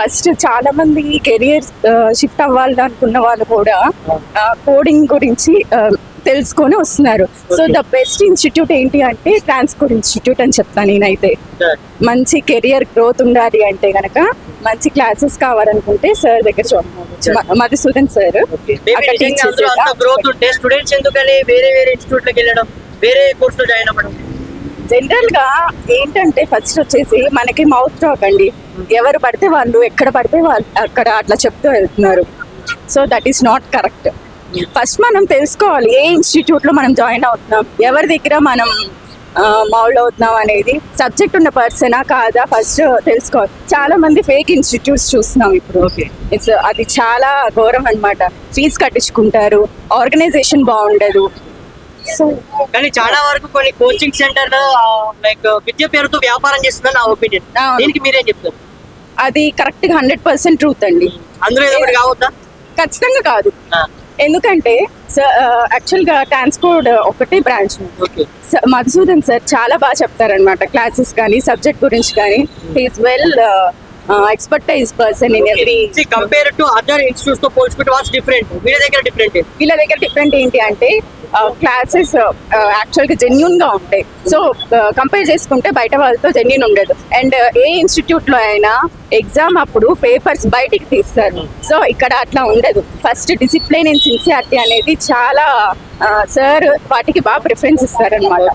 First చాలా మంది career shift అవ్వాలి అనుకున్న వాళ్ళు కూడా కోడింగ్ గురించి తెలుసుకొని వస్తున్నారు. సో ద బెస్ట్ ఇన్స్టిట్యూట్ ఏంటి అంటే ట్రాన్స్కోడ్ ఇన్స్టిట్యూట్ అని చెప్తాను నేనైతే. మంచి కెరియర్ గ్రోత్ ఉండాలి అంటే గనక మంచి క్లాసెస్ కావాలనుకుంటే సార్ దగ్గర మధుసూదన్ సార్ గ్రోత్ ఉంటే స్టూడెంట్స్ ఎందుకని వేరే ఇన్స్టిట్యూట్ లోకి వెళ్ళడం, వేరే కోర్స్ లో జాయిన్ అవ్వడం? జనరల్ గా ఏంటంటే ఫస్ట్ వచ్చేసి మనకి మౌత్ టాక్ అండి. ఎవరు పడితే వాళ్ళు ఎక్కడ పడితే వాళ్ళు అక్కడ అట్లా చెప్తూ వెళ్తున్నారు. So that is not correct. First మనం తెలుసుకోవాలి ఏ ఇన్స్టిట్యూట్ లో మనం జాయిన్ అవుతున్నాం, ఎవరి దగ్గర మనం మౌల్డ్ అవుతున్నాం అనేది, సబ్జెక్ట్ ఉన్న పర్సనా కాదా ఫస్ట్ తెలుసుకోవాలి. చాలా మంది ఫేక్ ఇన్స్టిట్యూట్స్ చూస్తున్నాం ఇప్పుడు. అది చాలా ఘోరం అన్నమాట. ఫీజు కట్టించుకుంటారు, ఆర్గనైజేషన్ బాగుండదు. సో కానీ చాలా వరకు కొన్ని కోచింగ్ సెంటర్ లైక్ విద్య పేరుతో వ్యాపారం చేస్తుందని నా ఒపీనియన్. దీనికి మీరేం చెప్తారు? అది కరెక్ట్ గా 100% ట్రూత్ అండి. అందులో ఏదో ఒకటి కావద్దా? ఖచ్చితంగా కాదు. ఎందుకంటే యాక్చువల్ గా ట్రాన్స్కోడ్ ఒకటే బ్రాంచ్. మధుసూదన్ సార్ చాలా బాగా చెప్తారనమాట క్లాసెస్ కానీ సబ్జెక్ట్ గురించి కానీ. He's well expertise person in every. Compare to other institutes తో పోల్చుకుంటే వాట్స్ డిఫరెంట్? వీళ్ళ దగ్గర డిఫరెంట్ ఏంటి అంటే క్లాసెస్ యాక్చువల్ గా జెన్యూన్ గా ఉంటాయి. సో కంపేర్ చేసుకుంటే బయట వాళ్ళతో జెన్యూన్ ఉండదు. అండ్ ఏ ఇన్స్టిట్యూట్ లో అయినా ఎగ్జామ్ అప్పుడు పేపర్స్ బయటికి తీస్తారు. సో ఇక్కడ అట్లా ఉండదు. ఫస్ట్ డిసిప్లిన్ అండ్ సిన్సియారిటీ అనేది చాలా సార్ వాటికి బాగా ప్రిఫరెన్స్ ఇస్తారనమాట.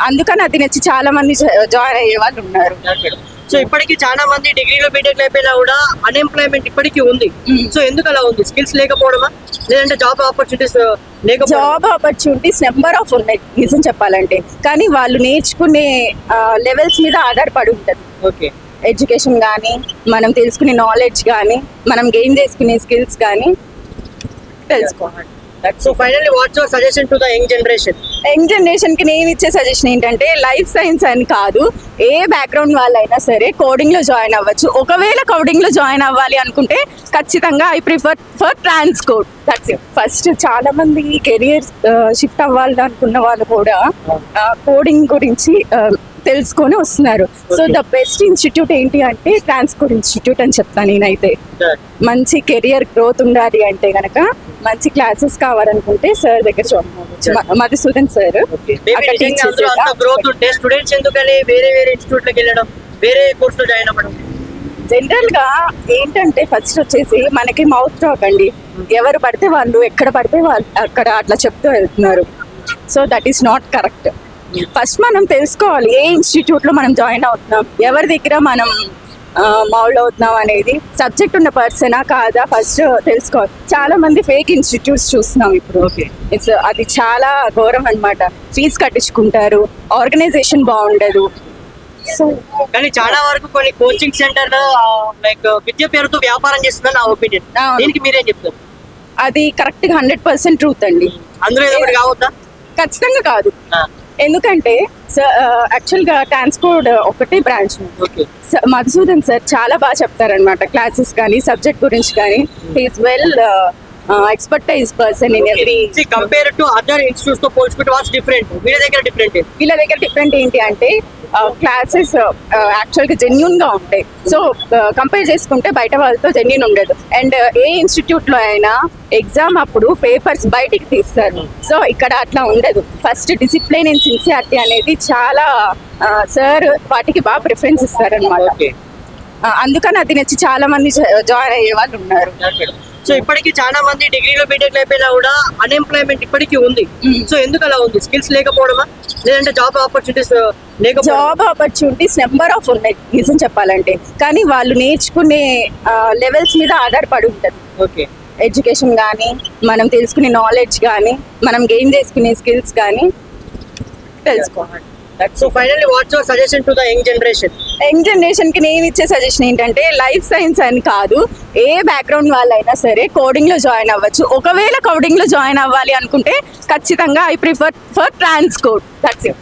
అందుకని అది నచ్చి చాలా మంది జాయిన్ అయ్యే వాళ్ళు ఉన్నారు. సో ఇప్పటికీ చాలా మంది డిగ్రీలో బీటెక్ అయిపోయినా కూడా అన్ఎంప్లాయ్మెంట్ ఇప్పటికీ ఉంది. సో ఎందుకు అలా ఉంది? స్కిల్స్ లేకపోవడమా, లేదంటే job opportunities job opportunities number of ఉన్నాయి నిజం చెప్పాలంటే. కానీ వాళ్ళు నేర్చుకునే లెవెల్స్ మీద ఆధారపడి ఉంటుంది. ఓకే, ఎడ్యుకేషన్ కానీ, మనం తెలుసుకునే నాలెడ్జ్ కానీ, మనం గెయిన్ చేసుకునే స్కిల్స్ కానీ తెలుసుకోవాలి. So finally what's your suggestion to the young generation? Young generation కి నేను ఇచ్చే సజెషన్ ఏంటంటే లైఫ్ సైన్స్ అని కాదు, ఏ బ్యాక్గ్రౌండ్ వాళ్ళైనా సరే కోడింగ్ లో జాయిన్ అవ్వచ్చు. ఒకవేళ కోడింగ్ లో జాయిన్ అవ్వాలి అనుకుంటే ఖచ్చితంగా I prefer for Transcode. That's it. First చాలా మంది కెరియర్ షిఫ్ట్ అవ్వాలి అనుకున్న వాళ్ళు కూడా కోడింగ్ గురించి తెలుసుకొని వస్తున్నారు. సో ద బెస్ట్ ఇన్స్టిట్యూట్ ఏంటి అంటే ట్రాన్స్కోడ్ ఇన్స్టిట్యూట్ అని చెప్తాను నేనైతే. మంచి కెరియర్ గ్రోత్ ఉండాలి అంటే గనక మంచి క్లాసెస్ కావాలనుకుంటే సార్ దగ్గర మధుసూదన్ సార్ గ్రోత్ ఉంటే స్టూడెంట్స్ ఎందుకని వేరే ఇన్స్టిట్యూట్ లోకి వెళ్ళడం, వేరే కోర్స్ లో జాయిన్ అవ్వడం? జనరల్ గా ఏంటంటే ఫస్ట్ వచ్చేసి మనకి మౌత్ టాక్ అండి. ఎవరు పడితే వాళ్ళు ఎక్కడ పడితే వాళ్ళు అక్కడ అట్లా చెప్తూ వెళ్తున్నారు. So that is not correct. First మనం తెలుసుకోవాలి ఏ ఇన్స్టిట్యూట్ లో మనం జాయిన్ అవుతున్నాం, ఎవరి దగ్గర మనం మౌల్డ్ అవుతున్నాం అనేది, సబ్జెక్ట్ ఉన్న పర్సనా కాదా ఫస్ట్ తెలుసుకోవాలి. చాలా మంది ఫేక్ ఇన్స్టిట్యూట్స్ చూస్తున్నాం ఇప్పుడు. అది చాలా ఘోరం అన్నమాట. ఫీజు కట్టించుకుంటారు, ఆర్గనైజేషన్ బాగుండదు. సో కానీ చాలా వరకు కొన్ని కోచింగ్ సెంటర్ లైక్ విద్య పేరుతో వ్యాపారం చేస్తుందని నా ఒపీనియన్. దీనికి మీరేం చెప్తారు? అది కరెక్ట్ గా 100% ట్రూత్ అండి. అందులో ఏదో ఒకటి కావద్దా? ఖచ్చితంగా కాదు. ఎందుకంటే యాక్చువల్ గా ట్రాన్స్కోడ్ ఒకటే బ్రాంచ్. మధుసూదన్ సార్ చాలా బాగా చెప్తారనమాట క్లాసెస్ కానీ సబ్జెక్ట్ గురించి కానీ. He's well expertise person in every. Compare to other institutes తో పోల్చుకుంటే వాట్స్ డిఫరెంట్? వీళ్ళ దగ్గర డిఫరెంట్ ఏంటి అంటే క్లాసెస్ యాక్చువల్ గా జెన్యూన్ గా ఉంటాయి. సో కంపేర్ చేసుకుంటే బయట వాళ్ళతో జెన్యూన్ ఉండదు. అండ్ ఏ ఇన్స్టిట్యూట్ లో అయినా ఎగ్జామ్ అప్పుడు పేపర్స్ బయటికి తీస్తారు. సో ఇక్కడ అట్లా ఉండదు. ఫస్ట్ డిసిప్లిన్ అండ్ సిన్సియారిటీ అనేది చాలా సార్ వాటికి బాగా ప్రిఫరెన్స్ ఇస్తారనమాట. అందుకని అది నచ్చి చాలా మంది జాయిన్ అయ్యే వాళ్ళు ఉన్నారు. సో ఇప్పటికీ చాలా మంది డిగ్రీలో బీటెక్ అయిపోయినా కూడా అన్ఎంప్లాయ్మెంట్ ఇప్పటికీ ఉంది. సో ఎందుకు అలా ఉంది? స్కిల్స్ లేకపోవడమా, లేదంటే job opportunities job opportunities number of ఉన్నాయి నిజం చెప్పాలంటే. కానీ వాళ్ళు నేర్చుకునే లెవెల్స్ మీద ఆధారపడి ఉంటుంది. ఓకే, ఎడ్యుకేషన్ కానీ, మనం తెలుసుకునే నాలెడ్జ్ కానీ, మనం గెయిన్ చేసుకునే స్కిల్స్ కానీ తెలుసుకోవాలి. So finally what's your suggestion to the young generation? Young generation కి నేను ఇచ్చే సజెషన్ ఏంటంటే లైఫ్ సైన్స్ అని కాదు, ఏ బ్యాక్గ్రౌండ్ వాళ్ళైనా సరే కోడింగ్ లో జాయిన్ అవ్వచ్చు. ఒకవేళ కోడింగ్ లో జాయిన్ అవ్వాలి అనుకుంటే ఖచ్చితంగా I prefer for Transcode. That's it.